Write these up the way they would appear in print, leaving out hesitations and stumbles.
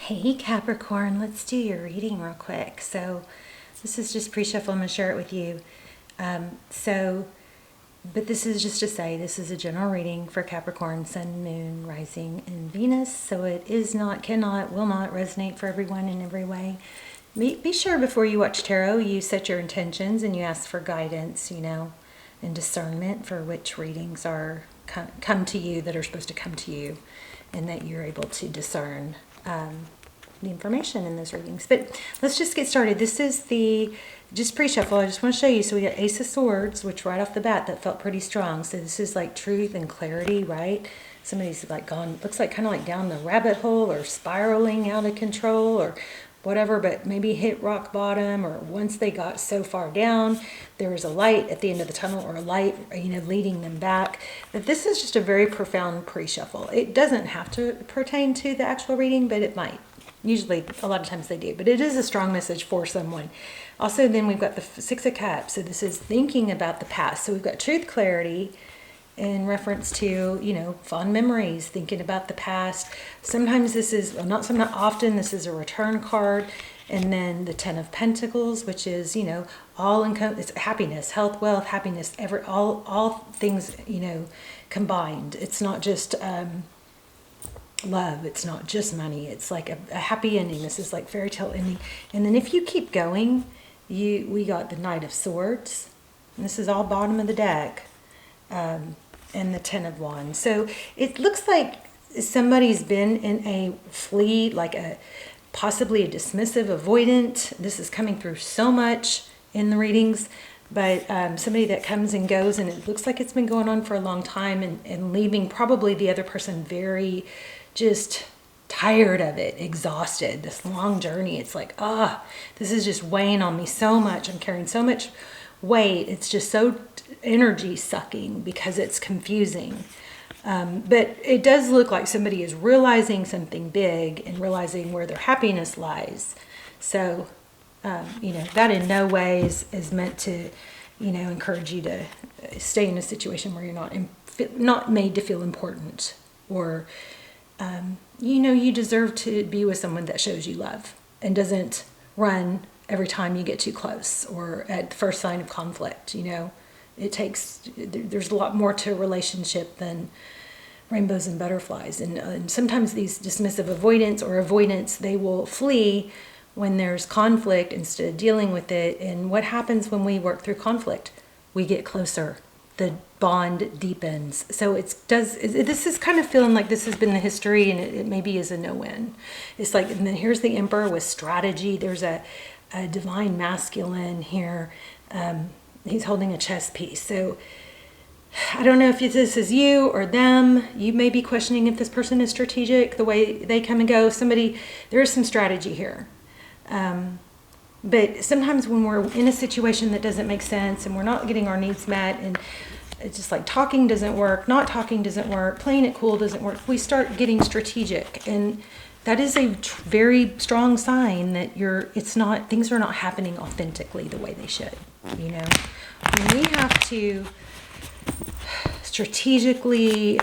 Hey Capricorn, let's do your reading real quick. So this is just pre-shuffle. I'm going to share it with you. But this is just to say this is a general reading for Capricorn, Sun, Moon, Rising, and Venus. So it is not, cannot, will not resonate for everyone in every way. Be sure before you watch tarot, you set your intentions and you ask for guidance, and discernment for which readings are come to you that are supposed to come to you, and that you're able to discern the information in those readings. But let's just get started. This is just pre-shuffle. I just want to show you. So we got Ace of Swords, which right off the bat, that felt pretty strong. So this is like truth and clarity, right? Somebody's like gone, looks like kind of like down the rabbit hole or spiraling out of control or whatever, but maybe hit rock bottom, or once they got so far down, there was a light at the end of the tunnel, or a light, leading them back. But this is just a very profound pre-shuffle. It doesn't have to pertain to the actual reading, but it might. Usually, a lot of times they do, but it is a strong message for someone. Also, then we've got the Six of Cups. So this is thinking about the past. So we've got truth, clarity, in reference to, fond memories, thinking about the past. Sometimes this is, well, not often, this is a return card. And then the Ten of Pentacles, which is, it's happiness, health, wealth, happiness, all things, combined. It's not just love. It's not just money. It's like a happy ending. This is like fairy tale ending. And then if you keep going, we got the Knight of Swords. And this is all bottom of the deck. And the Ten of Wands. So it looks like somebody's been in a flee, like possibly a dismissive, avoidant. This is coming through so much in the readings, but somebody that comes and goes, and it looks like it's been going on for a long time, and leaving probably the other person very just tired of it, exhausted. This long journey, it's like, this is just weighing on me so much. I'm carrying so much weight. It's just so energy sucking because it's confusing. But it does look like somebody is realizing something big and realizing where their happiness lies. So, that in no way is meant to, encourage you to stay in a situation where you're not made to feel important, or, you deserve to be with someone that shows you love and doesn't run every time you get too close or at the first sign of conflict. There's a lot more to a relationship than rainbows and butterflies. And sometimes these dismissive avoidance, they will flee when there's conflict instead of dealing with it. And what happens when we work through conflict? We get closer. The bond deepens. So this is kind of feeling like this has been the history, and it maybe is a no-win. It's like, and then here's the Emperor with strategy. There's a divine masculine here. He's holding a chess piece. So I don't know if this is you or them. You may be questioning if this person is strategic, the way they come and go. There is some strategy here. But sometimes when we're in a situation that doesn't make sense and we're not getting our needs met, and it's just like talking doesn't work, not talking doesn't work, playing it cool doesn't work, we start getting strategic. And that is a very strong sign that things are not happening authentically the way they should. We have to strategically,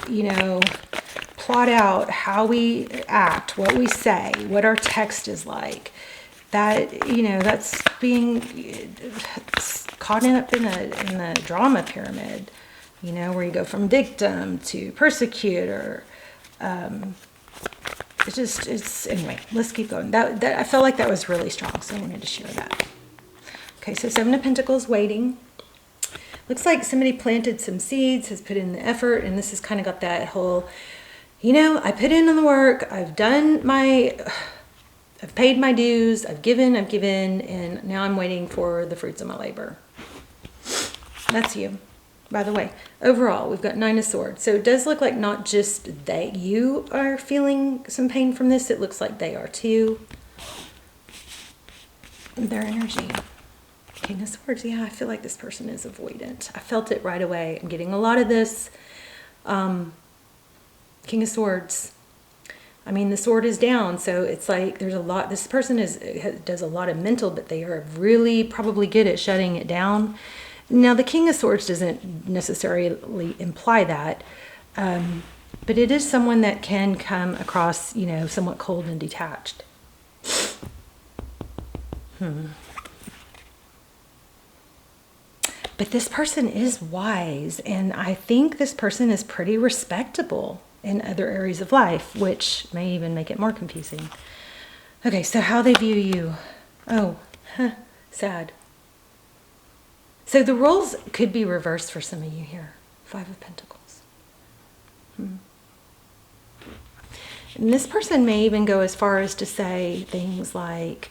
plot out how we act, what we say, what our text is like. That, that's being caught up in the drama pyramid, where you go from victim to persecutor. Anyway, let's keep going. That I felt like that was really strong, so I wanted to share that. Okay, so Seven of Pentacles, waiting. Looks like somebody planted some seeds, has put in the effort, and this has kind of got that whole, I put in on the work, I've paid my dues, I've given, and now I'm waiting for the fruits of my labor. That's you. By the way, overall, we've got Nine of Swords. So it does look like not just you are feeling some pain from this, it looks like they are too. Their energy. King of Swords. Yeah, I feel like this person is avoidant. I felt it right away. I'm getting a lot of this. King of Swords. I mean, the sword is down, so it's like there's a lot. This person does a lot of mental, but they are really probably good at shutting it down. Now, the King of Swords doesn't necessarily imply that, but it is someone that can come across, somewhat cold and detached. But this person is wise, and I think this person is pretty respectable in other areas of life, which may even make it more confusing. Okay, so how they view you. Oh, sad. So the roles could be reversed for some of you here. 5 of Pentacles. And this person may even go as far as to say things like,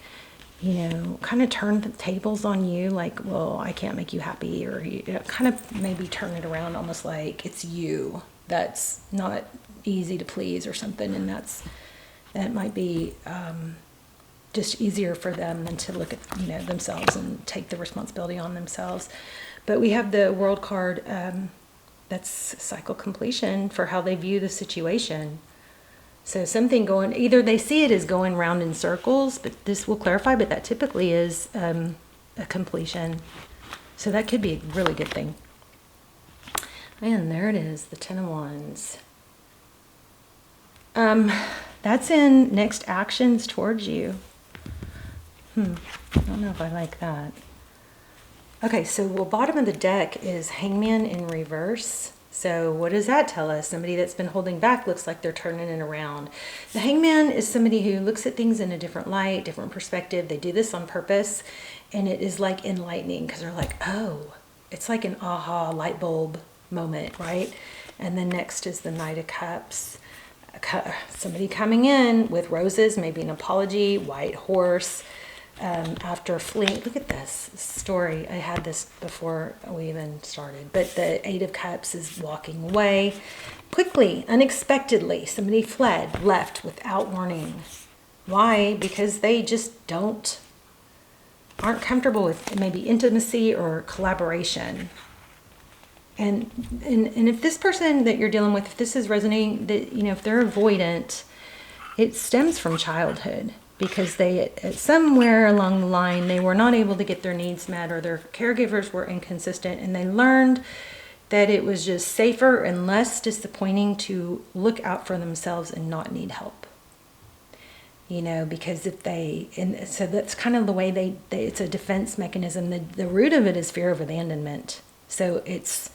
you know, kind of turn the tables on you, like, well, I can't make you happy, or you know, kind of maybe turn it around almost like it's you that's not easy to please or something, and that might be just easier for them than to look at, you know, themselves and take the responsibility on themselves. But we have the World card, that's cycle completion for how they view the situation. So something going, either they see it as going round in circles, but this will clarify, but that typically is a completion. So that could be a really good thing. And there it is, the 10 of Wands. That's in next actions towards you. I don't know if I like that. Okay, so well, bottom of the deck is Hangman in reverse. So what does that tell us? Somebody that's been holding back looks like they're turning it around. The Hangman is somebody who looks at things in a different light, different perspective. They do this on purpose, and it is like enlightening because they're like, oh, it's like an aha light bulb moment, right? And then next is the Knight of Cups. Somebody coming in with roses, maybe an apology, white horse. After fleeing, look at this story. I had this before we even started, but the 8 of Cups is walking away quickly, unexpectedly. Somebody fled, left without warning. Why? Because they just aren't comfortable with maybe intimacy or collaboration. And if this person that you're dealing with, if this is resonating, that, you know, if they're avoidant, it stems from childhood. Because they, somewhere along the line, they were not able to get their needs met, or their caregivers were inconsistent, and they learned that it was just safer and less disappointing to look out for themselves and not need help. You know, because if they, and so that's kind of the way it's a defense mechanism. The root of it is fear of abandonment. So it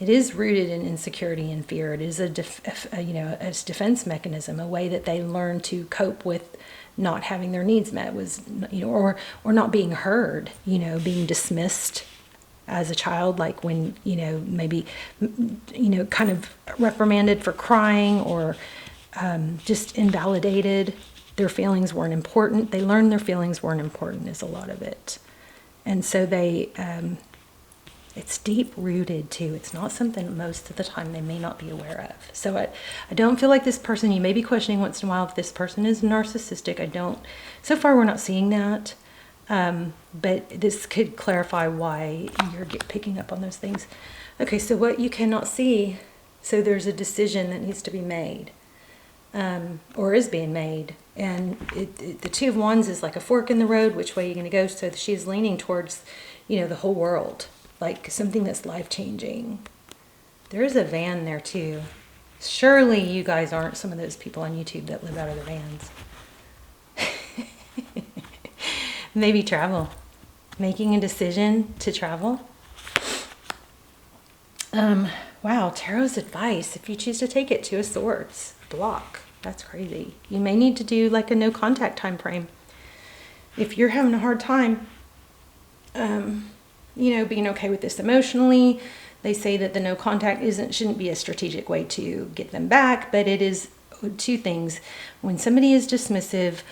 is rooted in insecurity and fear. It is a defense mechanism, a way that they learn to cope with not having their needs met, was, you know, or not being heard, you know, being dismissed as a child, like when, you know, maybe, you know, kind of reprimanded for crying, or just invalidated. Their feelings weren't important. They learned their feelings weren't important is a lot of it. And so they, it's deep rooted too. It's not something most of the time they may not be aware of. So I don't feel like this person, you may be questioning once in a while if this person is narcissistic. So far we're not seeing that. But this could clarify why you're picking up on those things. Okay, so what you cannot see, so there's a decision that needs to be made, or is being made. And the 2 of Wands is like a fork in the road. Which way are you going to go? So she's leaning towards, you know, the whole world. Like something that's life-changing. There is a van there too. Surely you guys aren't some of those people on YouTube that live out of their vans. Maybe travel. Making a decision to travel. Wow, Tarot's advice. If you choose to take it, 2 of Swords. Block. That's crazy. You may need to do like a no contact time frame. If you're having a hard time, you know, being okay with this emotionally, they say that the no contact shouldn't be a strategic way to get them back, but it is 2 things. When somebody is dismissive,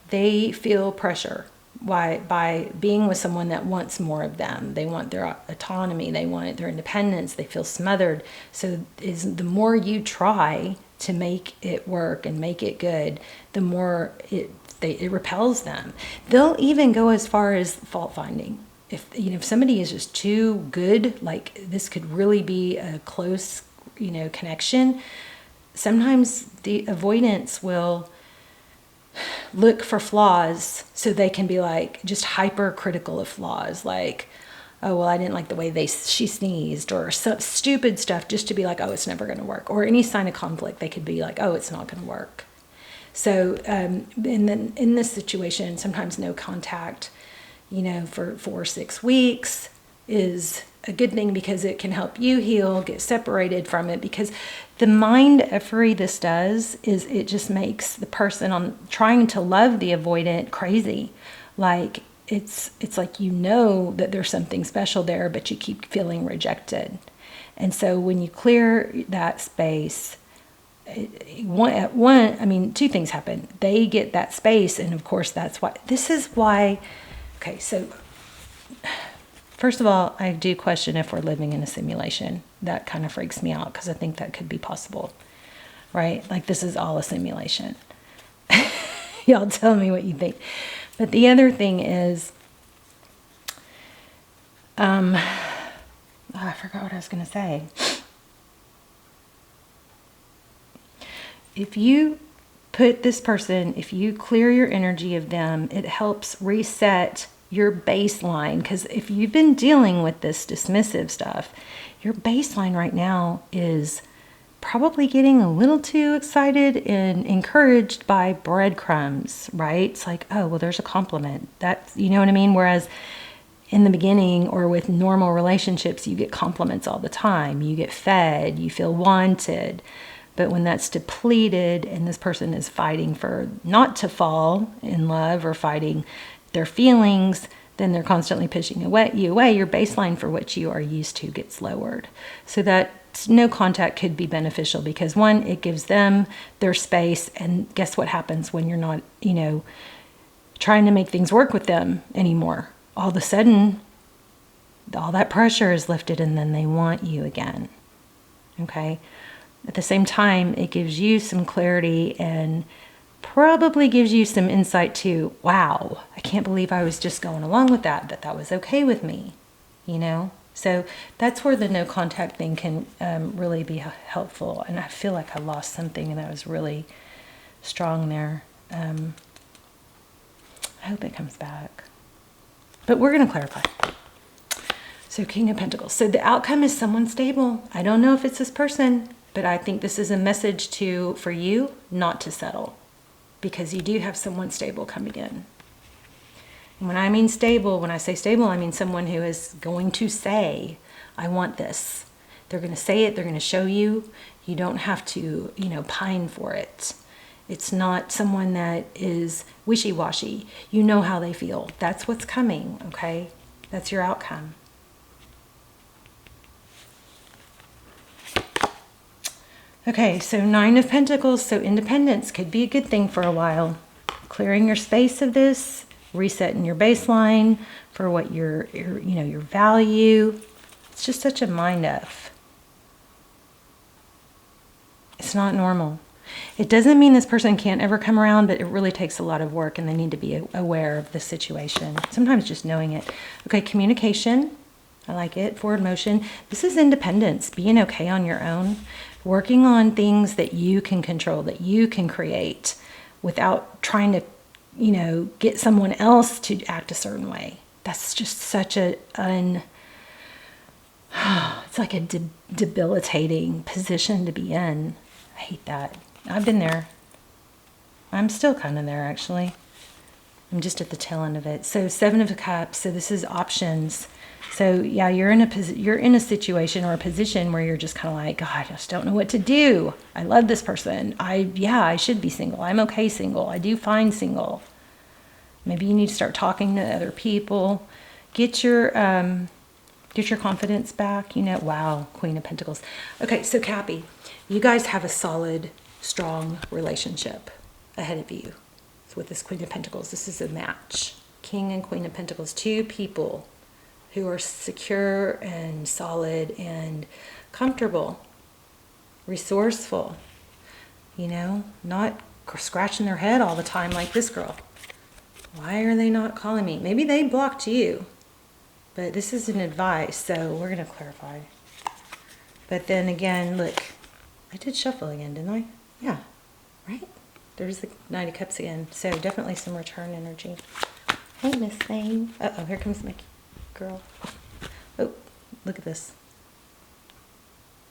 they feel pressure. Why? By being with someone that wants more of them. They want their autonomy. They want their independence. They feel smothered. So the more you try to make it work and make it good, the more it repels them. They'll even go as far as fault finding. If somebody is just too good, like this could really be a close, you know, connection, sometimes the avoidance will look for flaws, so they can be like just hypercritical of flaws, like, oh, well, I didn't like the way she sneezed, or some stupid stuff, just to be like, oh, it's never going to work. Or any sign of conflict, they could be like, oh, it's not going to work. So and then in this situation, sometimes no contact you know, for 4 or 6 weeks is a good thing, because it can help you heal, get separated from it. Because the mind effery this does is it just makes the person on trying to love the avoidant crazy. Like it's like, you know that there's something special there, but you keep feeling rejected. And so when you clear that space, two things happen. They get that space, and of course that's why, this is why, okay, so first of all, I do question if we're living in a simulation. That kind of freaks me out, because I think that could be possible, right? Like, this is all a simulation. Y'all tell me what you think. But the other thing is, I forgot what I was going to say. If you put this person, if you clear your energy of them, it helps reset your baseline. Because if you've been dealing with this dismissive stuff, your baseline right now is probably getting a little too excited and encouraged by breadcrumbs, right? It's like, oh, well, there's a compliment. That's, you know what I mean? Whereas in the beginning, or with normal relationships, you get compliments all the time. You get fed, you feel wanted. But when that's depleted and this person is fighting for not to fall in love, or fighting their feelings, then they're constantly pushing you away. Your baseline for what you are used to gets lowered. So that no contact could be beneficial, because one, it gives them their space. And guess what happens when you're not, you know, trying to make things work with them anymore? All of a sudden, all that pressure is lifted, and then they want you again. Okay? At the same time, it gives you some clarity, and probably gives you some insight to, wow, I can't believe I was just going along with that was okay with me, you know? So that's where the no contact thing can really be helpful. And I feel like I lost something that was really strong there. I hope it comes back. But we're going to clarify. So King of Pentacles. So the outcome is someone stable. I don't know if it's this person, but I think this is a message for you not to settle, because you do have someone stable coming in. And when I mean stable, when I say stable, I mean someone who is going to say, I want this. They're going to say it. They're going to show you. You don't have to, you know, pine for it. It's not someone that is wishy-washy. You know how they feel. That's what's coming, okay? That's your outcome. Okay, so 9 of Pentacles. So independence could be a good thing for a while. Clearing your space of this, resetting your baseline for what your value. It's just such a mind F. It's not normal. It doesn't mean this person can't ever come around, but it really takes a lot of work, and they need to be aware of the situation. Sometimes just knowing it. Okay, communication. I like it. Forward motion. This is independence. Being okay on your own. Working on things that you can control, that you can create, without trying to, you know, get someone else to act a certain way. That's just such it's like a debilitating position to be in. I hate that. I've been there. I'm still kind of there, actually. I'm just at the tail end of it. So 7 of Cups. So this is options. So yeah, you're in a situation or a position where you're just kind of like, God, I just don't know what to do. I love this person. I should be single. I'm okay single. I do fine single. Maybe you need to start talking to other people. Get your confidence back. You know, wow, Queen of Pentacles. Okay, so Cappy, you guys have a solid, strong relationship ahead of you. So with this Queen of Pentacles, this is a match. King and Queen of Pentacles, 2 people who are secure and solid and comfortable, resourceful, you know, not scratching their head all the time like this girl. Why are they not calling me? Maybe they blocked you, but this is an advice, so we're going to clarify. But then again, look, I did shuffle again, didn't I? Yeah, right? There's the Knight of Cups again, so definitely some return energy. Hey, Miss Thane. Uh-oh, here comes Mickey. Girl. Oh, look at this.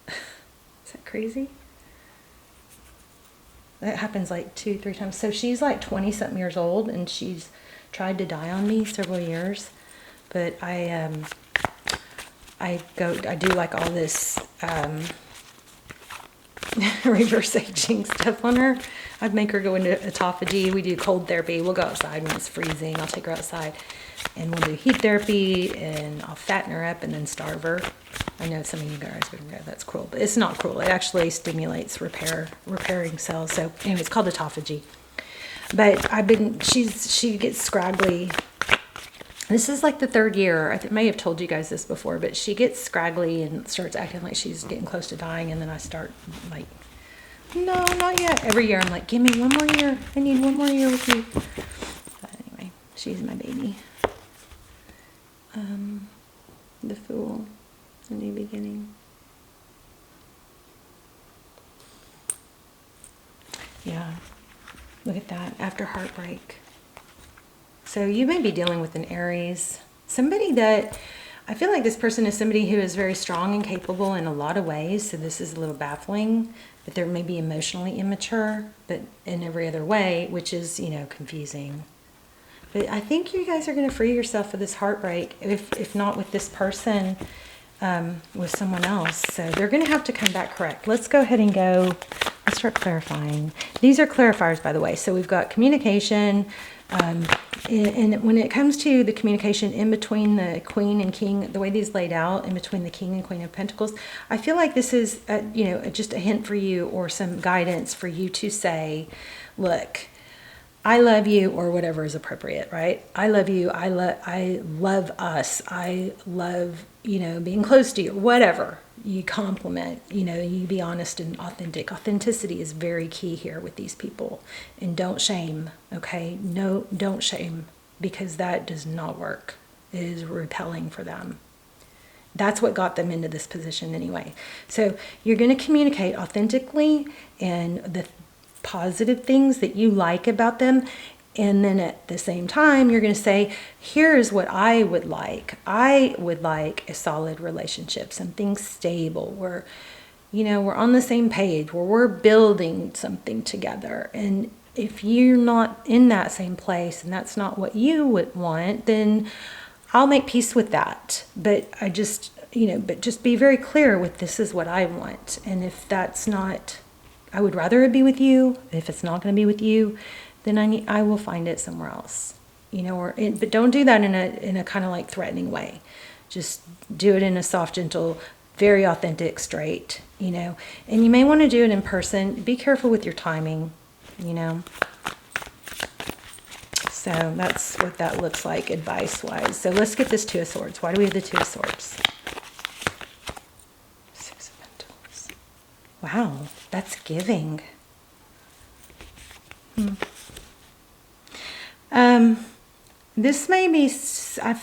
Is that crazy? That happens like 2-3 times. So she's like 20-something years old, and she's tried to die on me several years, but I do like all this reverse aging stuff on her. I'd make her go into autophagy. We do cold therapy. We'll go outside when it's freezing. I'll take her outside and we'll do heat therapy, and I'll fatten her up and then starve her. I know some of you guys would go, that's cruel, but it's not cruel. It actually stimulates repairing cells. So anyway, it's called autophagy. But she gets scraggly. This is like the 3rd year. I may have told you guys this before, but she gets scraggly and starts acting like she's getting close to dying. And then I start like, no, not yet. Every year I'm like, give me one more year. I need one more year with you. But anyway, she's my baby. The Fool, a new beginning. Yeah, look at that, after heartbreak. So you may be dealing with an Aries, somebody that, I feel like this person is somebody who is very strong and capable in a lot of ways. So this is a little baffling, but they're maybe emotionally immature, but in every other way, which is, you know, confusing. But I think you guys are going to free yourself of this heartbreak, if not with this person, with someone else. So they're going to have to come back correct. Let's go ahead and go. Let's start clarifying. These are clarifiers, by the way. So we've got communication. And when it comes to the communication in between the Queen and King, the way these laid out, in between the King and Queen of Pentacles, I feel like this is, you know, just a hint for you or some guidance for you to say, look, I love you, or whatever is appropriate, right? I love you. I love us. I love, you know, being close to you, whatever. You compliment, you know, you be honest and authentic. Authenticity is very key here with these people. And don't shame, okay? No, don't shame, because that does not work. It is repelling for them. That's what got them into this position anyway. So you're going to communicate authentically and the positive things that you like about them. And then at the same time, you're going to say, here's what I would like. I would like a solid relationship, something stable, where, you know, we're on the same page, where we're building something together. And if you're not in that same place and that's not what you would want, then I'll make peace with that. But I just, you know, but just be very clear with, this is what I want. And if that's not, I would rather it be with you. If it's not going to be with you, then I will find it somewhere else, you know. But don't do that in a kind of like threatening way. Just do it in a soft, gentle, very authentic, straight, you know. And you may want to do it in person. Be careful with your timing, you know. So that's what that looks like advice-wise. So let's get this Two of Swords. Why do we have the Two of Swords? Six of Pentacles. Wow, that's giving. This may be,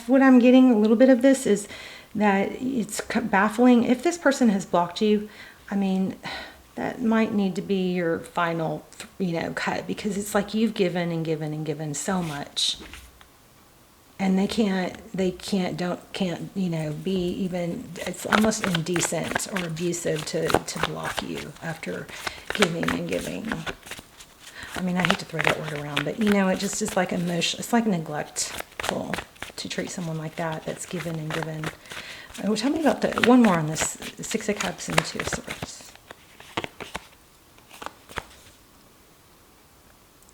what I'm getting a little bit of this is that it's baffling. If this person has blocked you, I mean, that might need to be your final, you know, cut, because it's like you've given and given and given so much. And they can't, you know, be even, it's almost indecent or abusive to block you after giving and giving. I mean, I hate to throw that word around, but you know, it just is like emotion. It's like neglectful to treat someone like that, that's given and given. Oh, tell me about the one more on this, Six of Cups and Two of Swords.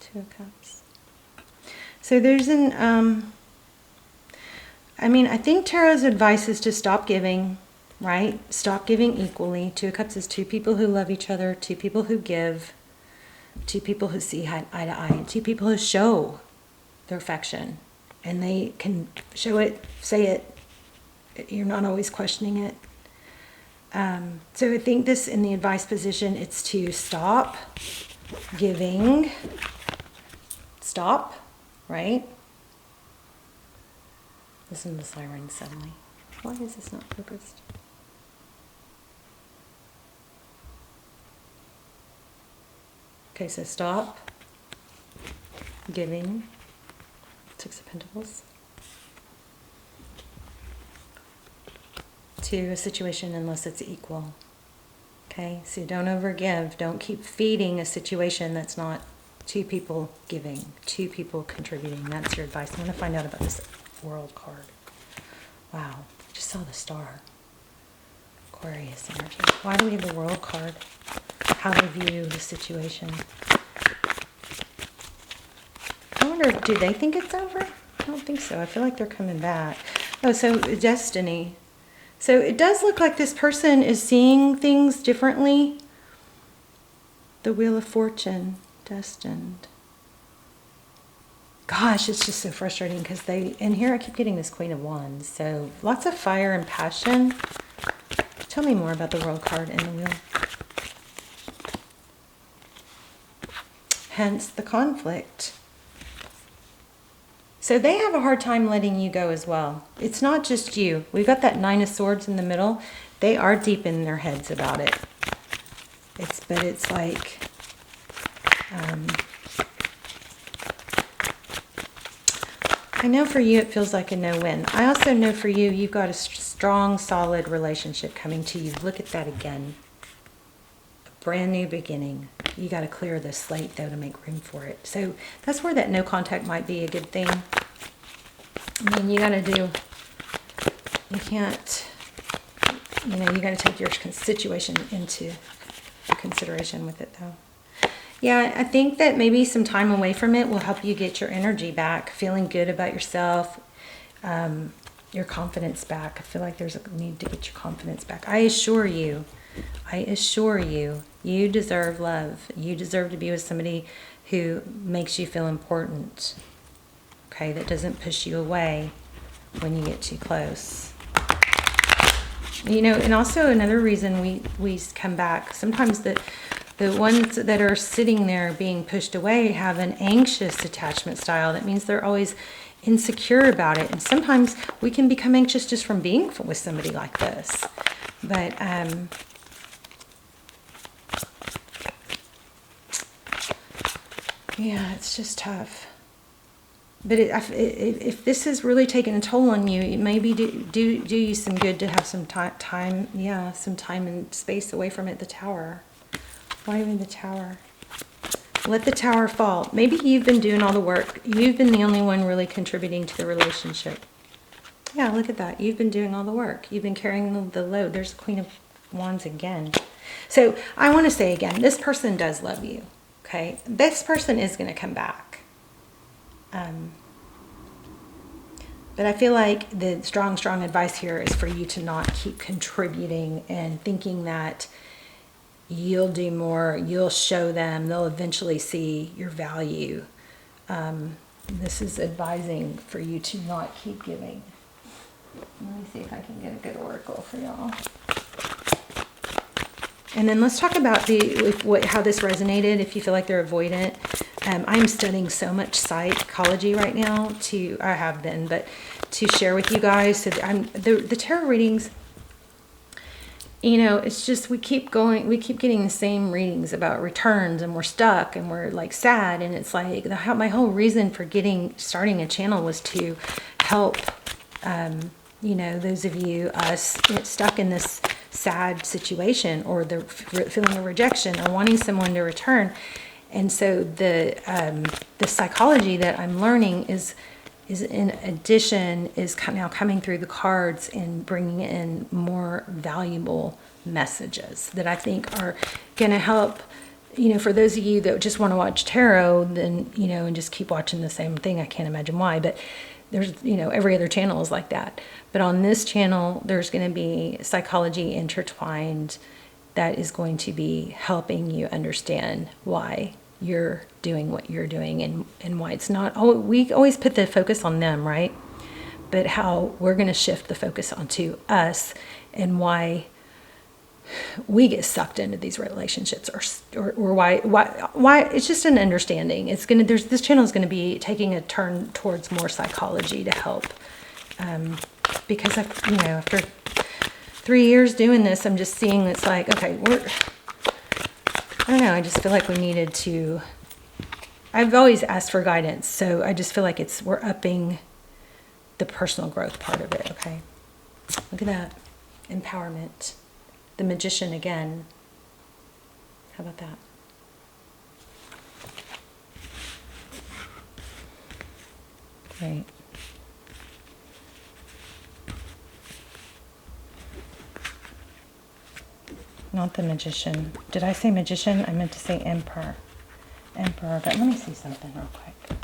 Two of Cups. So there's an, I mean, I think Tarot's advice is to stop giving, right? Stop giving equally. Two of Cups is two people who love each other, two people who give. Two people who see eye to eye, and two people who show their affection, and they can show it, say it. You're not always questioning it. So I think this, in the advice position, it's to stop giving. Stop, right? Listen to the siren suddenly. Why is this not focused? Okay, so stop giving. Six of Pentacles. To a situation unless it's equal. Okay, so don't overgive. Don't keep feeding a situation that's not 2 people giving, 2 people contributing. That's your advice. I'm going to find out about this World card. Wow, just saw the star. Aquarius energy. Why do we have the World card? How they view the situation. I wonder, do they think it's over? I don't think so. I feel like they're coming back. Oh, so destiny. So it does look like this person is seeing things differently. The Wheel of Fortune, destined. Gosh, it's just so frustrating because and here I keep getting this Queen of Wands. So lots of fire and passion. Tell me more about the World card and the Wheel. Hence the conflict. So they have a hard time letting you go as well. It's not just you. We've got that 9 of Swords in the middle. They are deep in their heads about it. But it's like, I know for you it feels like a no-win. I also know for you, you've got a strong, solid relationship coming to you. Look at that again. A brand new beginning. You got to clear the slate, though, to make room for it. So that's where that no contact might be a good thing. I mean, you got to do, you can't, you know, you got to take your situation into consideration with it, though. Yeah, I think that maybe some time away from it will help you get your energy back, feeling good about yourself, your confidence back. I feel like there's a need to get your confidence back. I assure you, you deserve love. You deserve to be with somebody who makes you feel important, okay, that doesn't push you away when you get too close. You know, and also another reason we come back, sometimes the ones that are sitting there being pushed away have an anxious attachment style. That means they're always insecure about it. And sometimes we can become anxious just from being with somebody like this. But, yeah, it's just tough. But if this is really taking a toll on you, it maybe do you some good to have some time, yeah, some time and space away from it. The Tower. Why even the Tower? Let the Tower fall. Maybe you've been doing all the work. You've been the only one really contributing to the relationship. Yeah, look at that. You've been doing all the work. You've been carrying the load. There's the Queen of Wands again. So I want to say again, this person does love you. Okay, this person is going to come back. But I feel like the strong advice here is for you to not keep contributing and thinking that you'll do more, you'll show them, they'll eventually see your value. This is advising for you to not keep giving. Let me see if I can get a good oracle for y'all. And then let's talk about how this resonated, if you feel like they're avoidant. I'm studying so much psychology right now I have been, but to share with you guys. So the tarot readings, you know, it's just, we keep getting the same readings about returns, and we're stuck and we're like sad. And it's like my whole reason for starting a channel was to help, you know, those of you, us, stuck in this sad situation, or the feeling of rejection, or wanting someone to return. And so the psychology that I'm learning is in addition, is now coming through the cards and bringing in more valuable messages that I think are going to help, you know, for those of you that just want to watch tarot, then, you know, and just keep watching the same thing. I can't imagine why, but there's, you know, every other channel is like that. But on this channel, there's going to be psychology intertwined that is going to be helping you understand why you're doing what you're doing, and why it's not, we always put the focus on them, right? But how we're going to shift the focus onto us, and why we get sucked into these relationships, or why it's just an understanding. It's going to, this channel is going to be taking a turn towards more psychology to help, because you know, after 3 years doing this, I'm just seeing it's like, okay, I don't know, I just feel like we needed to, I've always asked for guidance, so I just feel like we're upping the personal growth part of it, okay? Look at that. Empowerment. The Magician again. How about that? Great. Not the Magician. Did I say Magician? I meant to say Emperor. Emperor, but let me see something real quick.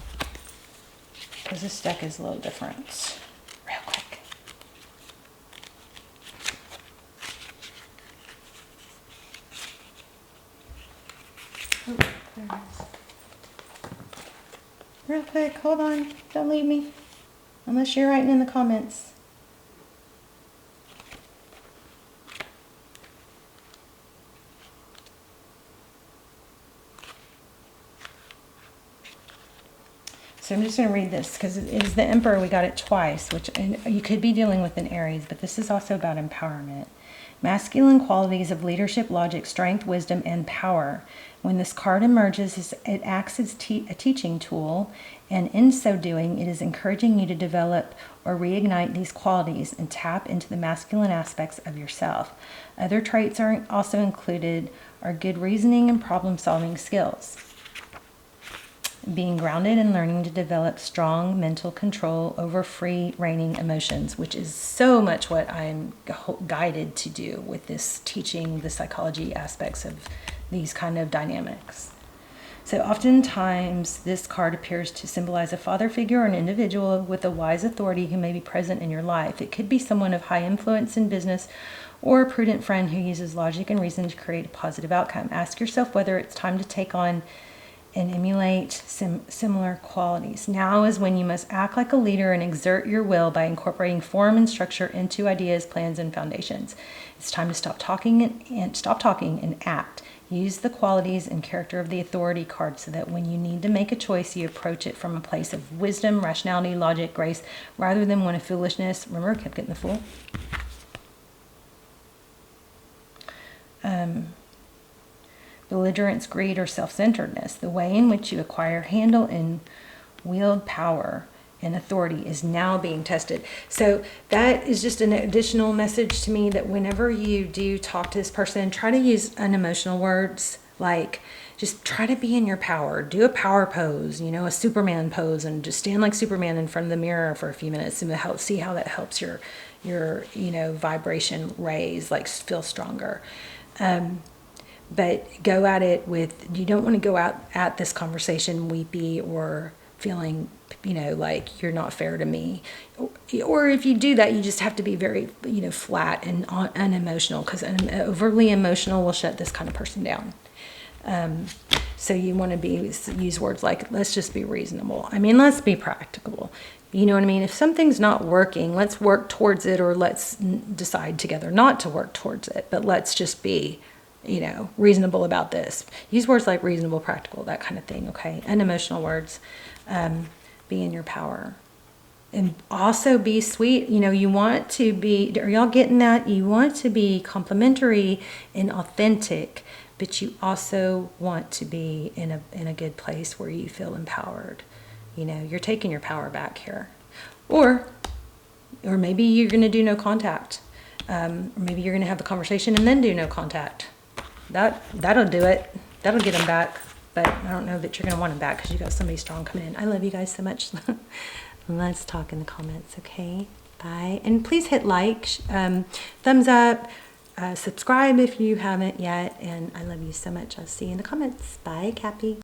Because this deck is a little different. Real quick. Oh, there it is. Real quick, hold on. Don't leave me. Unless you're writing in the comments. So I'm just going to read this because it is the Emperor. We got it twice, which and you could be dealing with an Aries, but this is also about empowerment. Masculine qualities of leadership, logic, strength, wisdom, and power. When this card emerges, it acts as a teaching tool, and in so doing, it is encouraging you to develop or reignite these qualities and tap into the masculine aspects of yourself. Other traits are also included are good reasoning and problem-solving skills. Being grounded and learning to develop strong mental control over free reigning emotions, which is so much what I'm guided to do with this teaching the psychology aspects of these kind of dynamics. So oftentimes this card appears to symbolize a father figure or an individual with a wise authority who may be present in your life. It could be someone of high influence in business or a prudent friend who uses logic and reason to create a positive outcome. Ask yourself whether it's time to take on and emulate similar qualities. Now is when you must act like a leader and exert your will by incorporating form and structure into ideas, plans, and foundations. It's time to stop talking and act. Use the qualities and character of the authority card so that when you need to make a choice, you approach it from a place of wisdom, rationality, logic, grace, rather than one of foolishness. Remember, I kept getting the Fool. Belligerence, greed, or self-centeredness. The way in which you acquire, handle, and wield power and authority is now being tested. So that is just an additional message to me that whenever you do talk to this person, try to use unemotional words, like just try to be in your power. Do a power pose, you know, a Superman pose, and just stand like Superman in front of the mirror for a few minutes and see how that helps your you know, vibration raise, like feel stronger. But go at it with, you don't want to go out at this conversation weepy or feeling, you know, like you're not fair to me. Or if you do that, you just have to be very, you know, flat and unemotional, because overly emotional will shut this kind of person down. So you want to use words like, let's just be reasonable. I mean, let's be practical. You know what I mean? If something's not working, let's work towards it, or let's decide together not to work towards it. But let's just be, you know, reasonable about this. Use words like reasonable, practical, that kind of thing, okay? Unemotional words. Be in your power. And also be sweet. You know, you want to be, are y'all getting that? You want to be complimentary and authentic, but you also want to be in a good place where you feel empowered. You know, you're taking your power back here. Or maybe you're going to do no contact. Or maybe you're going to have a conversation and then do no contact. That'll do it. That'll get them back. But I don't know that you're going to want them back because you got somebody strong coming in. I love you guys so much. Let's talk in the comments, okay? Bye. And please hit like, thumbs up, subscribe if you haven't yet. And I love you so much. I'll see you in the comments. Bye, Cappy.